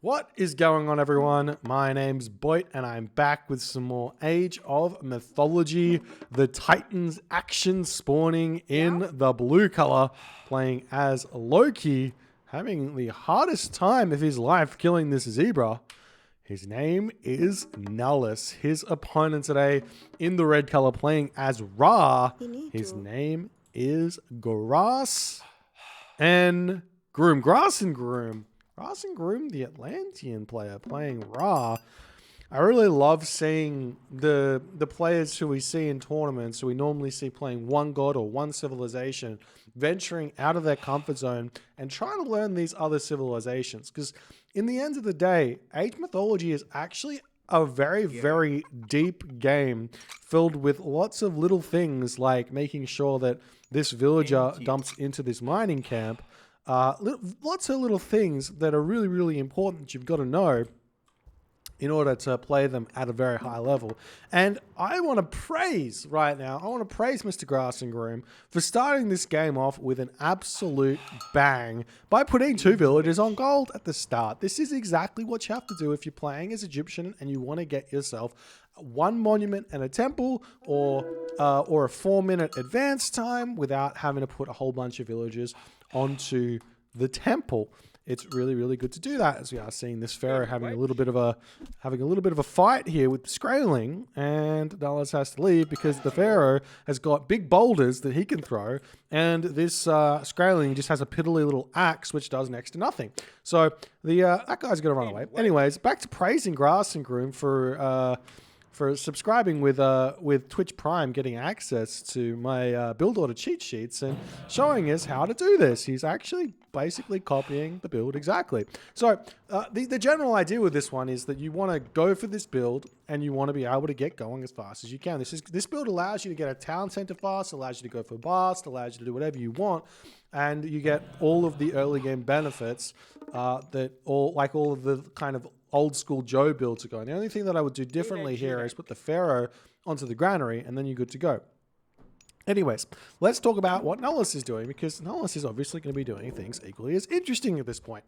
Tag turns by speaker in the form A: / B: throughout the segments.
A: What is going on, everyone? My name's Boit, and I'm back with some more Age of Mythology. The Titans action spawning in the blue color, playing as Loki, having the hardest time of his life killing this zebra. His name is Nullus. His opponent today in the red color, playing as Ra. His name is Grassengroom. Grassengroom, the Atlantean player, playing Ra. I really love seeing the players who we see in tournaments, who we normally see playing one god or one civilization, venturing out of their comfort zone and trying to learn these other civilizations. Because in the end of the day, Age Mythology is actually a very, very deep game filled with lots of little things like making sure that this villager dumps into this mining camp. Lots of little things that are really, really important that you've got to know in order to play them at a very high level. And I want to praise right now, Mr. Grassengroom for starting this game off with an absolute bang by putting 2 villagers on gold at the start. This is exactly what you have to do if you're playing as Egyptian and you want to get yourself 1 monument and a temple, or a 4-minute advance time without having to put a whole bunch of villagers onto the temple. It's really, really good to do that, as we are seeing this pharaoh having a little bit of a fight here with Skraeling, and Nullus has to leave because the pharaoh has got big boulders that he can throw, and this Skraeling just has a piddly little axe which does next to nothing. So the that guy's gonna run away. Anyways, back to praising Grassengroom for subscribing with Twitch Prime, getting access to my build order cheat sheets and showing us how to do this. He's actually basically copying the build exactly. So the general idea with this one is that you want to go for this build and you want to be able to get going as fast as you can. This build allows you to get a town center fast, allows you to go for blast, allows you to do whatever you want, and you get all of the early game benefits that all of the kind of old school Joe builds are going. The only thing that I would do differently here is put the pharaoh onto the granary, and then you're good to go. Anyways, let's talk about what Nullus is doing, because Nullus is obviously going to be doing things equally as interesting at this point.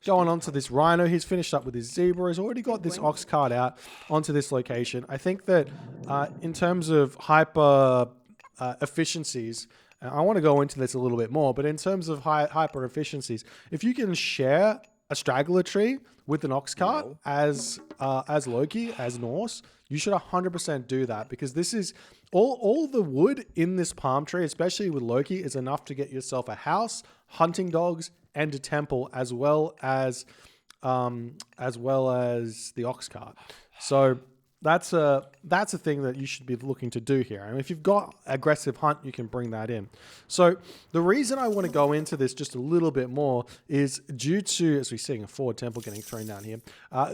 A: Going on to this rhino, he's finished up with his zebra, he's already got this ox cart out onto this location. I think that in terms of hyper efficiencies, I want to go into this a little bit more, but in terms of hyper efficiencies, if you can share a straggler tree with an ox cart as Loki, as Norse, you should 100% do that, because this is all the wood in this palm tree, especially with Loki, is enough to get yourself a house, hunting dogs, and a temple, as well as the ox cart. So that's a thing that you should be looking to do here. And if you've got aggressive hunt, you can bring that in. So the reason I want to go into this just a little bit more is due to, as we're seeing a forward temple getting thrown down here,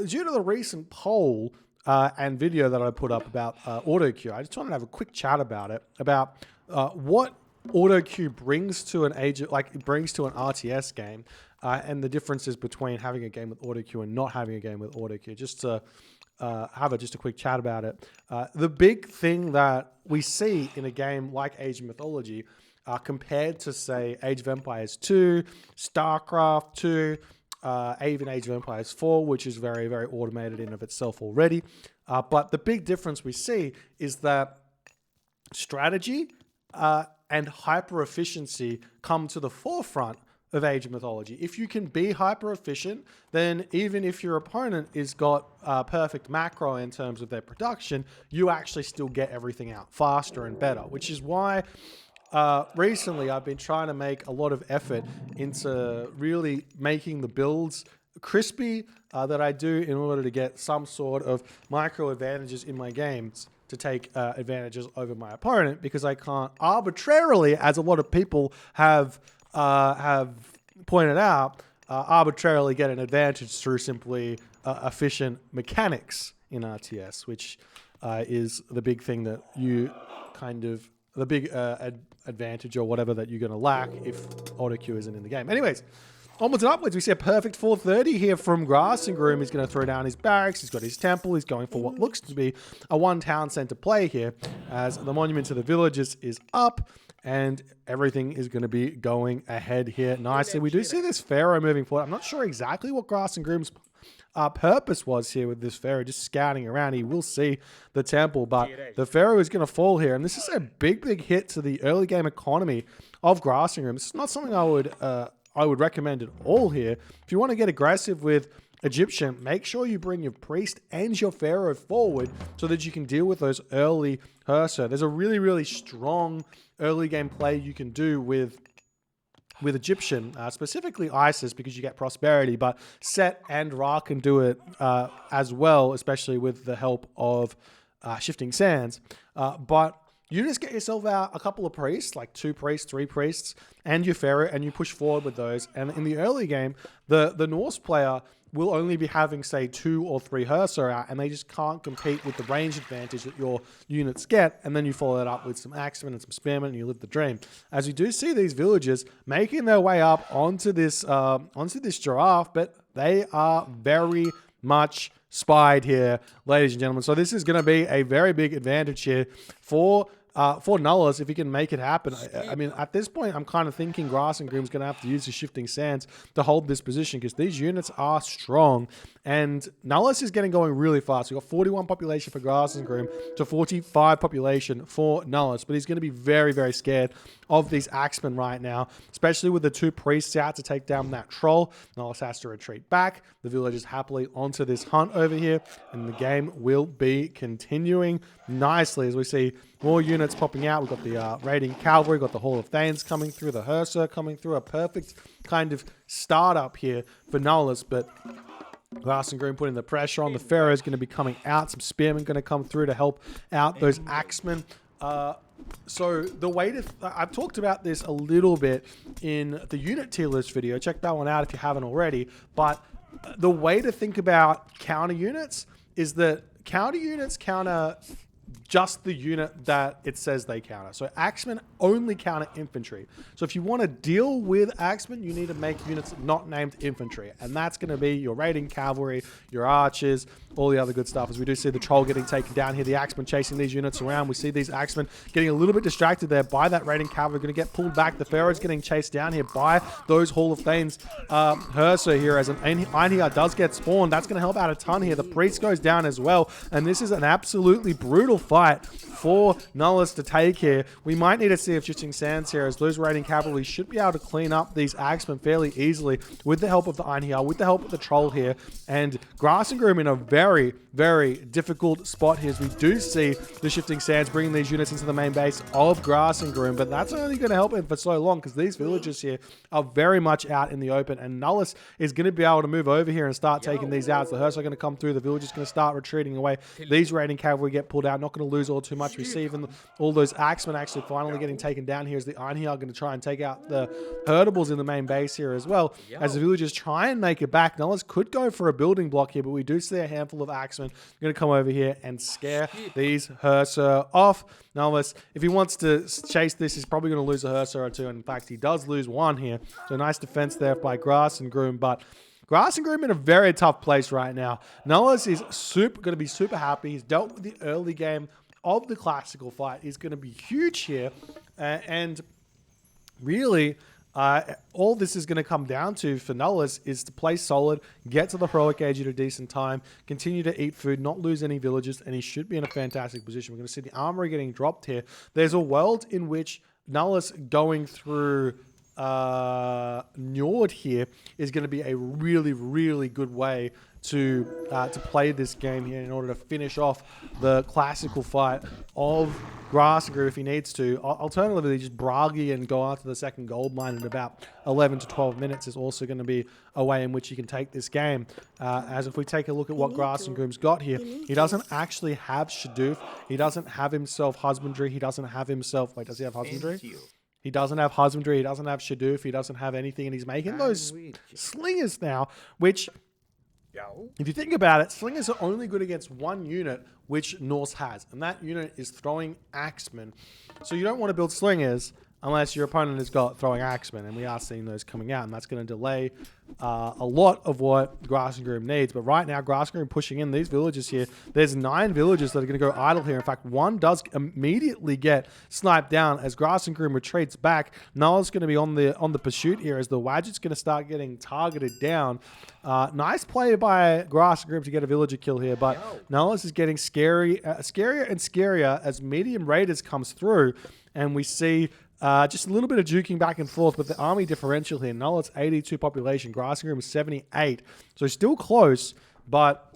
A: due to the recent poll and video that I put up about auto queue. I just want to have a quick chat about it, about what auto queue brings to an RTS game, and the differences between having a game with auto queue and not having a game with auto queue. Just to have just a quick chat about it. The big thing that we see in a game like Age of Mythology, compared to, say, Age of Empires 2, StarCraft 2, even Age of Empires 4, which is very, very automated in of itself already. But the big difference we see is that strategy and hyper efficiency come to the forefront of Age of Mythology. If you can be hyper efficient, then even if your opponent is got perfect macro in terms of their production, you actually still get everything out faster and better, which is why recently I've been trying to make a lot of effort into really making the builds crispy that I do in order to get some sort of micro advantages in my games to take advantages over my opponent, because I can't arbitrarily, as a lot of people have pointed out, arbitrarily get an advantage through simply efficient mechanics in RTS, which is the big thing that you kind of, the big advantage or whatever that you're going to lack if auto queue isn't in the game. Anyways, onwards and upwards, we see a perfect 430 here from Grassengroom. He's going to throw down his barracks. He's got his temple. He's going for what looks to be a 1 town center play here, as the monument to the villages is up. and everything is going to be going ahead here nicely. We do see this Pharaoh moving forward. I'm not sure exactly what Grassengroom's purpose was here with this Pharaoh, just scouting around. He will see the temple, but the Pharaoh is going to fall here, and this is a big hit to the early game economy of Grassengroom. It's not something I would recommend at all here. If you want to get aggressive with Egyptian, make sure you bring your priest and your Pharaoh forward so that you can deal with those early Hersa. There's a really strong early game play you can do with Egyptian, specifically Isis, because you get prosperity, but Set and Ra can do it as well, especially with the help of Shifting Sands. But you just get yourself out a couple of priests, like 2 priests, 3 priests, and your Pharaoh, and you push forward with those. And in the early game, the Norse player will only be having, say, 2 or 3 Hersa out, and they just can't compete with the range advantage that your units get, and then you follow that up with some Axemen and some Spearmen, and you live the dream. As you do see these villagers making their way up onto this giraffe, but they are very much spied here, ladies and gentlemen. So this is going to be a very big advantage here for Nullus, if he can make it happen. I mean, at this point, I'm kind of thinking Grassengroom's going to have to use his Shifting Sands to hold this position because these units are strong. And Nullus is getting going really fast. We've got 41 population for Grassengroom to 45 population for Nullus. But he's going to be very scared of these Axemen right now, especially with the 2 priests out to take down that troll. Nullus has to retreat back. The villagers happily onto this hunt over here. And the game will be continuing nicely as we see more units popping out. We've got the raiding cavalry, got the Hall of Thanes coming through, the Hersa coming through. A perfect kind of startup here for Nullus, but Grassengroom putting the pressure on. The Pharaoh is going to be coming out. Some Spearmen going to come through to help out those Axemen. So the way to... I've talked about this a little bit in the unit tier list video. Check that one out if you haven't already. But the way to think about counter units is that counter units counter just the unit that it says they counter. So Axemen only counter infantry. So if you want to deal with Axemen, you need to make units not named infantry. And that's going to be your raiding cavalry, your archers, all the other good stuff. As we do see the troll getting taken down here, the Axemen chasing these units around. We see these Axemen getting a little bit distracted there by that raiding cavalry. Going to get pulled back. The Pharaoh's getting chased down here by those Hall of Thanes Hersa here as an Einhir does get spawned. That's going to help out a ton here. The priest goes down as well. And this is an absolutely brutal fight for Nullus to take here. We might need to see if Shifting Sands here, as those raiding cavalry should be able to clean up these Axemen fairly easily with the help of the Einhir, with the help of the troll here. And Grassengroom in a very difficult spot here, as we do see the Shifting Sands bringing these units into the main base of Grassengroom, but that's only going to help him for so long because these villagers here are very much out in the open, and Nullus is going to be able to move over here and start taking these out. So the Hersa are going to come through, the villagers are going to start retreating away. These raiding cavalry get pulled out, not going to lose all too much. We see even all those Axemen actually finally getting taken down here as the Einhir are going to try and take out the Herdables in the main base here as well. As the villagers try and make it back, Nullus could go for a building block here, but we do see a handful of Axemen going to come over here and scare these Hersa off. Nullus, if he wants to chase this, he's probably going to lose a Hersa or 2. In fact, he does lose 1 here. So nice defense there by Grassengroom, but Grassengroom in a very tough place right now. Nullus is going to be super happy. He's dealt with the early game of the classical fight. He's going to be huge here. And really, all this is going to come down to for Nullus is to play solid, get to the heroic age at a decent time, continue to eat food, not lose any villagers, and he should be in a fantastic position. We're going to see the armory getting dropped here. There's a world in which Nullus going through Njord here is going to be a really good way to play this game here in order to finish off the classical fight of Grassengroom if he needs to. Alternatively, just Bragi and go after the second gold mine in about 11 to 12 minutes is also going to be a way in which you can take this game. As if we take a look at what Grassengroom's got here, he doesn't actually have Shadoof. He doesn't have himself husbandry. He doesn't have himself... Wait, does he have husbandry? He doesn't have husbandry. He doesn't have Shadoof. He doesn't have anything. And he's making those slingers now, which... If you think about it, slingers are only good against one unit, which Norse has, and that unit is throwing Axemen. So you don't want to build slingers unless your opponent has got throwing axemen, and we are seeing those coming out, and that's going to delay a lot of what Grassengroom needs. But right now, Grassengroom pushing in these villages here. There's 9 villages that are going to go idle here. In fact, one does immediately get sniped down as Grassengroom retreats back. Nullus going to be on the pursuit here as the Wadget's going to start getting targeted down. Nice play by Grassengroom to get a villager kill here, but Nullus is getting scarier and scarier as Medium Raiders comes through, and we see just a little bit of juking back and forth with the army differential here. Nullus 82 population, Grassengroom 78, so still close, but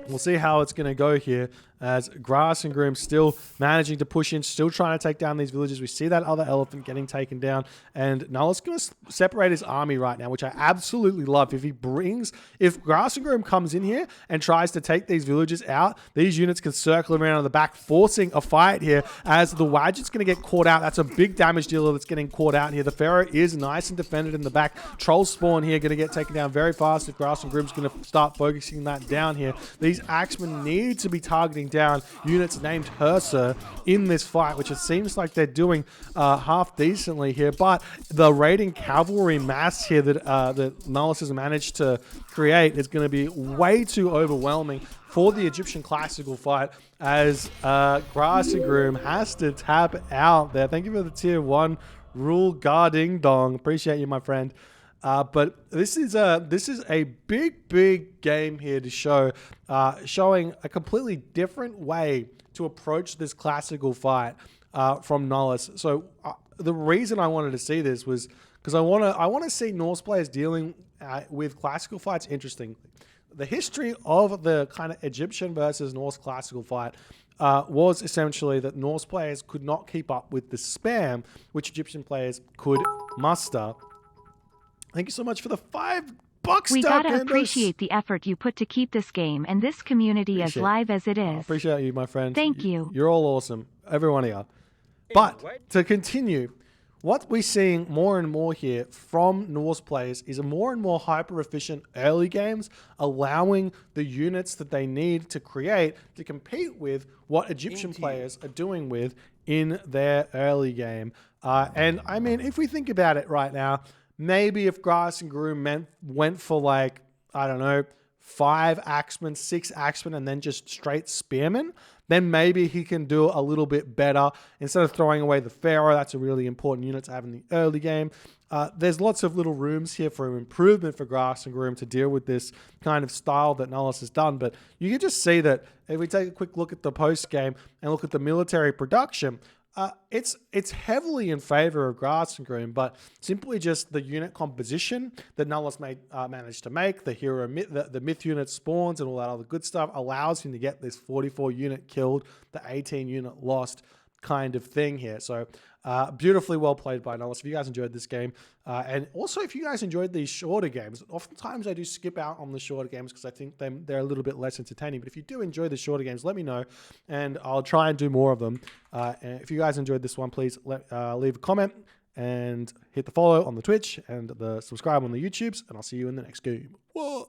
A: we'll see how it's going to go here as Grassengroom still managing to push in, still trying to take down these villages. We see that other elephant getting taken down, and Nullus going to separate his army right now, which I absolutely love. If Grassengroom comes in here and tries to take these villages out, these units can circle around on the back, forcing a fight here as the Wadget's going to get caught out. That's a big damage dealer that's getting caught out here. The Pharaoh is nice and defended in the back. Troll spawn here going to get taken down very fast if Grassengroom's going to start focusing that down here. These axemen need to be targeting down units named Hersa in this fight, which it seems like they're doing half decently here. But the raiding cavalry mass here that Nullus has managed to create is going to be way too overwhelming for the Egyptian classical fight as Grassengroom has to tap out there. Thank you for the tier 1 rule guarding dong. Appreciate you, my friend. But this is a big game here to show, showing a completely different way to approach this classical fight from Nullus. So the reason I wanted to see this was because I want to see Norse players dealing with classical fights interestingly. The history of the kind of Egyptian versus Norse classical fight was essentially that Norse players could not keep up with the spam which Egyptian players could muster. Thank you so much for the $5.
B: We gotta appreciate the effort you put to keep this game and this community as live as it is.
A: I appreciate you, my friend.
B: Thank you.
A: You're all awesome. Every one of you. But to continue, what we're seeing more and more here from Norse players is a more and more hyper-efficient early games, allowing the units that they need to create to compete with what Egyptian players are doing with in their early game. And I mean, if we think about it right now, maybe if Grassengroom went for like, I don't know, 5 axemen, 6 axemen, and then just straight spearmen, then maybe he can do a little bit better. Instead of throwing away the Pharaoh, that's a really important unit to have in the early game. There's lots of little rooms here for improvement for Grassengroom to deal with this kind of style that Nullus has done. But you can just see that if we take a quick look at the post game and look at the military production, it's heavily in favor of Grassengroom, but simply just the unit composition that Nullus managed to make, the hero the myth unit spawns and all that other good stuff allows him to get this 44 unit killed, the 18 unit lost kind of thing here. So beautifully well played by Nullus. If you guys enjoyed this game, and also if you guys enjoyed these shorter games, oftentimes I do skip out on the shorter games because I think they're a little bit less entertaining. But if you do enjoy the shorter games, let me know, and I'll try and do more of them. And if you guys enjoyed this one, please leave a comment and hit the follow on the Twitch and the subscribe on the YouTubes, and I'll see you in the next game. Whoa.